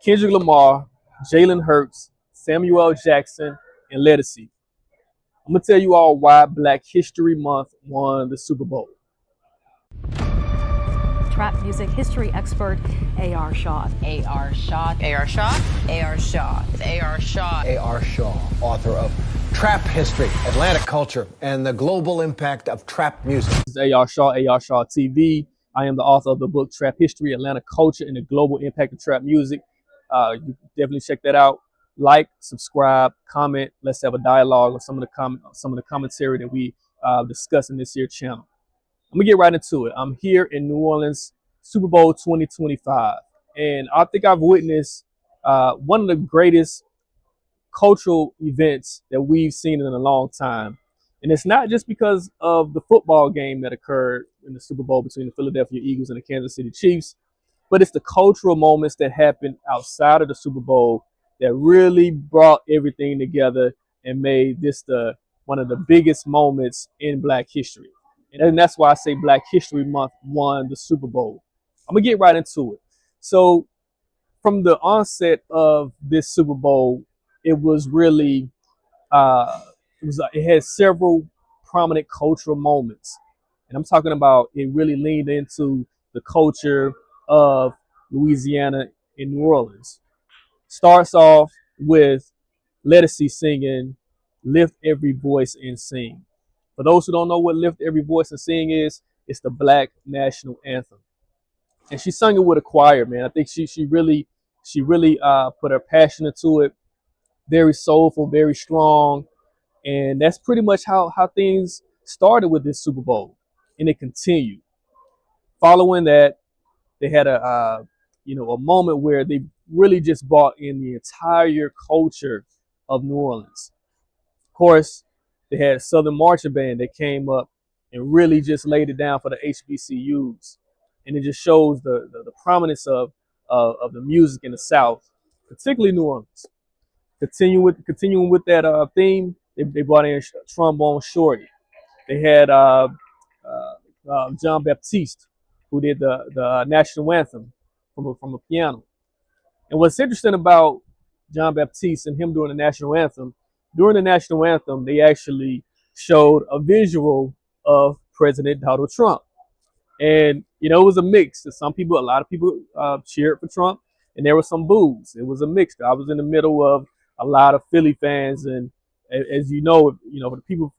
Kendrick Lamar, Jalen Hurts, Samuel L. Jackson, and Lettucey. I'm gonna tell you all why Black History Month won the Super Bowl. Trap music history expert A.R. Shaw. A.R. Shaw. A.R. Shaw. A.R. Shaw. A.R. Shaw. A.R. Shaw, author of Trap History, Atlantic Culture, and the Global Impact of Trap Music. This is A.R. Shaw, A.R. Shaw TV. I am the author of the book Trap History, Atlantic Culture, and the Global Impact of Trap Music. You can definitely check that out. Like, subscribe, comment. Let's have a dialogue on some of the commentary that we discuss in this here channel. I'm gonna get right into it. I'm here in New Orleans, Super Bowl 2025, and I think I've witnessed one of the greatest cultural events that we've seen in a long time. And it's not just because of the football game that occurred in the Super Bowl between the Philadelphia Eagles and the Kansas City Chiefs, but it's the cultural moments that happened outside of the Super Bowl that really brought everything together and made this one of the biggest moments in Black history. And that's why I say Black History Month won the Super Bowl. I'm gonna get right into it. So from the onset of this Super Bowl, it was really it had several prominent cultural moments, and I'm talking about it really leaned into the culture of Louisiana and New Orleans. Starts off with Lettucey singing "Lift Every Voice and Sing." For those who don't know what "Lift Every Voice and Sing" is, it's the Black national anthem, and she sung it with a choir. Man, I think she really put her passion into it. Very soulful, very strong. And that's pretty much how things started with this Super Bowl, and it continued. Following that, they had a moment where they really just brought in the entire culture of New Orleans. Of course, they had a Southern Marching Band that came up and really just laid it down for the HBCUs, and it just shows the prominence of the music in the South, particularly New Orleans. Continuing with that theme, they brought in Trombone Shorty. They had John Baptiste, who did the national anthem from a piano. And what's interesting about John Baptiste and him doing the national anthem, during the national anthem, they actually showed a visual of President Donald Trump. And, it was a mix. A lot of people cheered for Trump, and there were some boos. It was a mix. I was in the middle of a lot of Philly fans, and as you know, the people,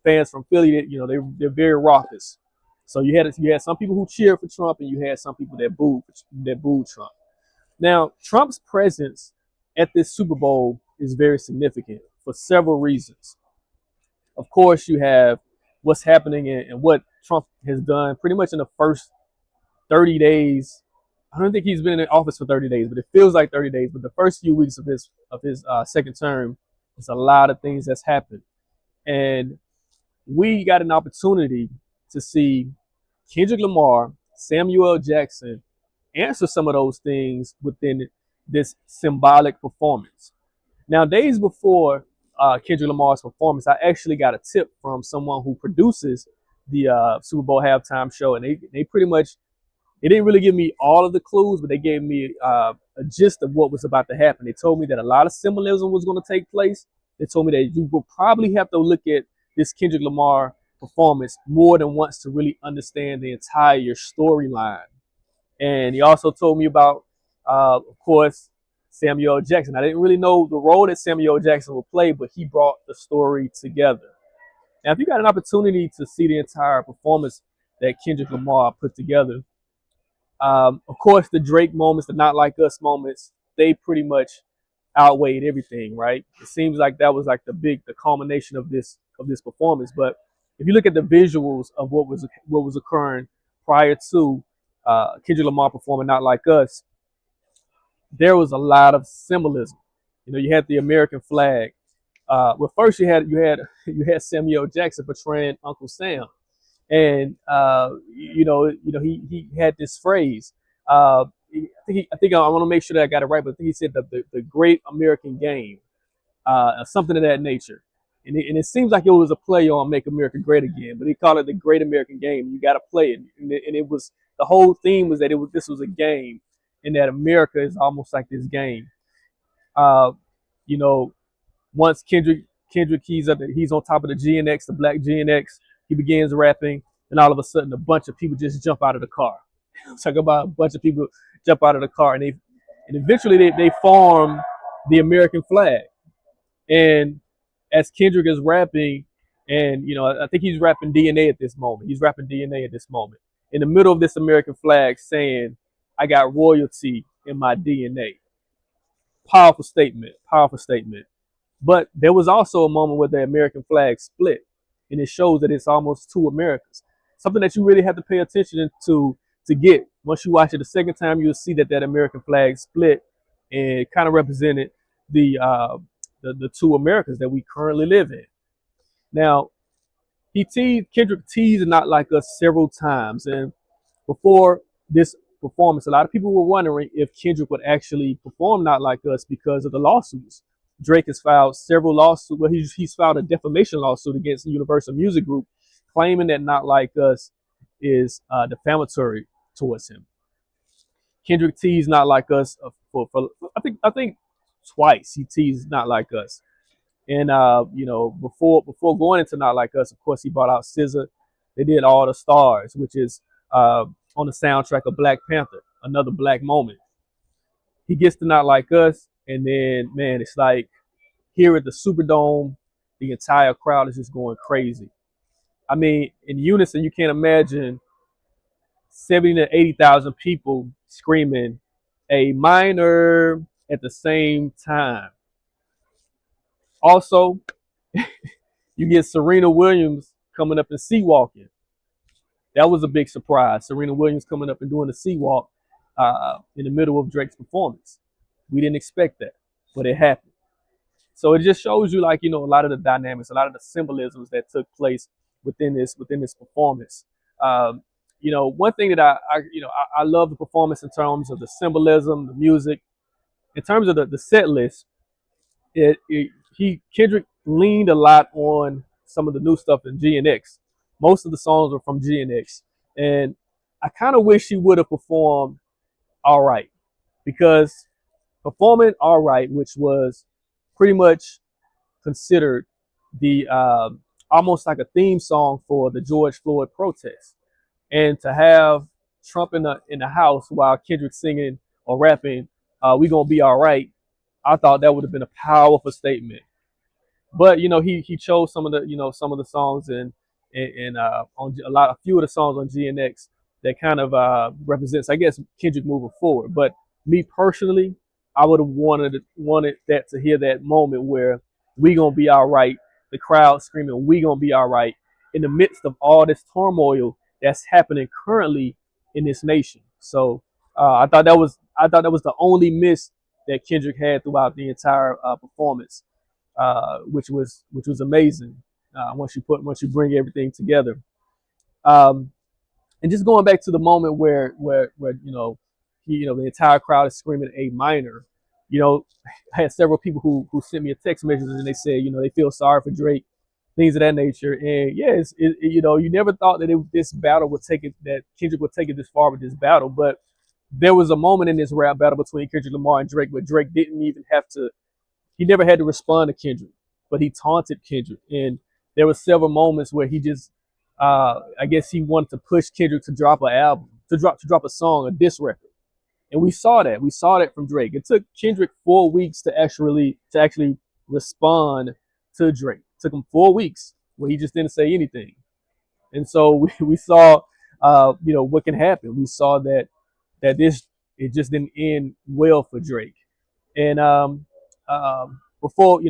fans from Philly, they're very raucous. So you had some people who cheered for Trump, and you had some people that booed Trump. Now, Trump's presence at this Super Bowl is very significant for several reasons. Of course, you have what's happening and what Trump has done pretty much in the first 30 days. I don't think he's been in office for 30 days, but it feels like 30 days. But the first few weeks of his second term, there's a lot of things that's happened. And we got an opportunity to see Kendrick Lamar, Samuel L. Jackson answer some of those things within this symbolic performance. Now, days before Kendrick Lamar's performance, I actually got a tip from someone who produces the Super Bowl halftime show, and they pretty much, they didn't really give me all of the clues, but they gave me a gist of what was about to happen. They told me that a lot of symbolism was going to take place. They told me that you will probably have to look at this Kendrick Lamar performance more than once to really understand the entire storyline. And he also told me about, of course, Samuel L. Jackson. I didn't really know the role that Samuel L. Jackson would play, but he brought the story together. Now, if you got an opportunity to see the entire performance that Kendrick Lamar put together, of course, the Drake moments, the Not Like Us moments, they pretty much outweighed everything, right? It seems like that was like the culmination of this performance. But if you look at the visuals of what was occurring prior to Kendrick Lamar performing Not Like Us, there was a lot of symbolism. You had the American flag. Well, first you had Samuel Jackson portraying Uncle Sam, and he had this phrase. I think I want to make sure that I got it right, but I think he said the Great American Game, something of that nature. And it seems like it was a play on Make America Great Again, but he called it the Great American Game. You got to play it, and it was, the whole theme was that this was a game, in that America is almost like this game. Uh, you know, once Kendrick he's on top of the GNX, the black GNX. He begins rapping, and all of a sudden, a bunch of people just jump out of the car. Talk about a bunch of people jump out of the car, and eventually they form the American flag. And as Kendrick is rapping, and I think he's rapping DNA at this moment. He's rapping DNA at this moment. In the middle of this American flag saying, I got royalty in my DNA. Powerful statement, powerful statement. But there was also a moment where the American flag split, and it shows that it's almost two Americas. Something that you really have to pay attention to get. Once you watch it the second time, you'll see that American flag split and kind of represented the two Americas that we currently live in. Now, Kendrick teased Not Like Us several times, and before this performance, a lot of people were wondering if Kendrick would actually perform Not Like Us because of the lawsuits. Drake has filed several lawsuits. Well, he's filed a defamation lawsuit against Universal Music Group, claiming that Not Like Us is defamatory towards him. Kendrick teased Not Like Us for I think twice he teased Not Like Us. And before going into Not Like Us, of course, he brought out SZA. They did All the Stars, which is on the soundtrack of Black Panther, another black moment. He gets to Not Like Us, and then man, it's like here at the Superdome, the entire crowd is just going crazy. I mean, in unison, you can't imagine 70 to 80,000 people screaming a minor at the same time. Also, you get Serena Williams coming up and sea walking. That was a big surprise. Serena Williams coming up and doing the sea walk in the middle of Drake's performance. We didn't expect that, but it happened. So it just shows you, like, a lot of the dynamics, a lot of the symbolisms that took place within this performance. One thing that I love the performance in terms of the symbolism, the music, in terms of the set list. Kendrick leaned a lot on some of the new stuff in GNX. Most of the songs were from GNX, and I kind of wish he would have performed All Right, because performing All Right, which was pretty much considered the almost like a theme song for the George Floyd protest, and to have Trump in the house while Kendrick singing or rapping, "We gonna be all right," I thought that would have been a powerful statement. But he chose some of the songs and on a few of the songs on GNX that kind of represents, I guess, Kendrick moving forward. But me personally, I would have wanted that to hear that moment where we gonna be all right, the crowd screaming we gonna be all right in the midst of all this turmoil that's happening currently in this nation. So I thought that was the only miss that Kendrick had throughout the entire performance, which was amazing. Once you bring everything together, and just going back to the moment where the entire crowd is screaming A minor. I had several people who sent me a text message, and they said they feel sorry for Drake, things of that nature. And yes, you never thought that this battle would take it, that Kendrick would take it this far with this battle, but there was a moment in this rap battle between Kendrick Lamar and Drake where Drake didn't even have to. He never had to respond to Kendrick, but he taunted Kendrick, and there were several moments where he just, I guess he wanted to push Kendrick to drop an album, to drop a song, a diss record, and we saw that. We saw that from Drake. It took Kendrick 4 weeks to actually respond to Drake. It took him 4 weeks where he just didn't say anything, and so we saw, what can happen. We saw that it just didn't end well for Drake, and before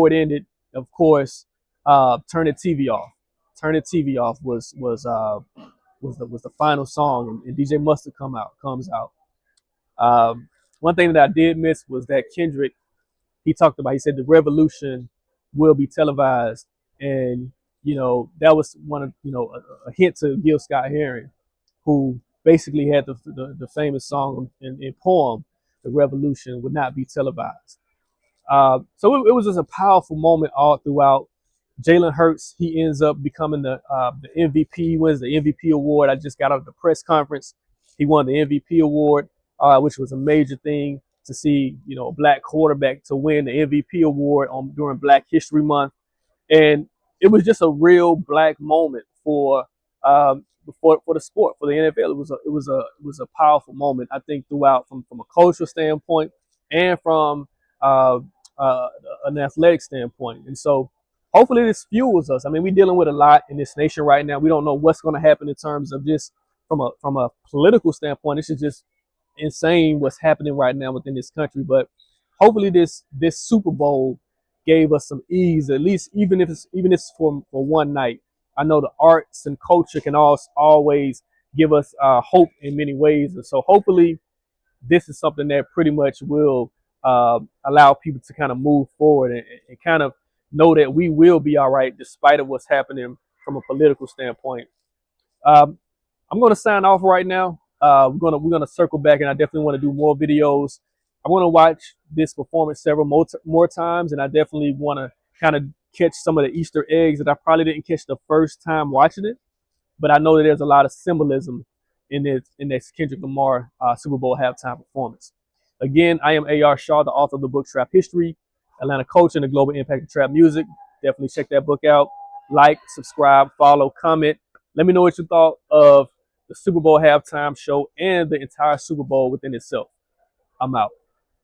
it ended, of course, Turn the TV Off. Turn the TV Off was the final song, and DJ Mustard comes out. One thing that I did miss was that Kendrick, he said the revolution will be televised, and that was one of a hint to Gil Scott-Heron, who basically had the famous song and poem, "The Revolution would not be televised." So it was just a powerful moment all throughout. Jalen Hurts, he ends up becoming the MVP. He wins the MVP award. I just got out of the press conference, He won the MVP award, which was a major thing to see, you know, a black quarterback to win the MVP award during Black History Month. And it was just a real black moment for the sport, for the NFL. It was a powerful moment, I think, throughout from a cultural standpoint and from uh, uh, an athletic standpoint. And so hopefully this fuels us. I mean, we're dealing with a lot in this nation right now. We don't know what's going to happen in terms of just from a political standpoint. This is just insane what's happening right now within this country. But hopefully this Super Bowl gave us some ease, at least even if it's for one night. I know the arts and culture can always give us hope in many ways, and so hopefully this is something that pretty much will allow people to kind of move forward and kind of know that we will be all right despite of what's happening from a political standpoint. Um, I'm gonna sign off right now. We're gonna circle back, and I definitely want to do more videos. I want to watch this performance several more times, and I definitely want to kind of catch some of the Easter eggs that I probably didn't catch the first time watching it. But I know that there's a lot of symbolism in this Kendrick Lamar Super Bowl halftime performance. Again, I am A.R. Shaw, the author of the book Trap History, Atlanta Culture, and the Global Impact of Trap Music. Definitely check that book out. Like, subscribe, follow, comment. Let me know what you thought of the Super Bowl halftime show and the entire Super Bowl within itself. I'm out.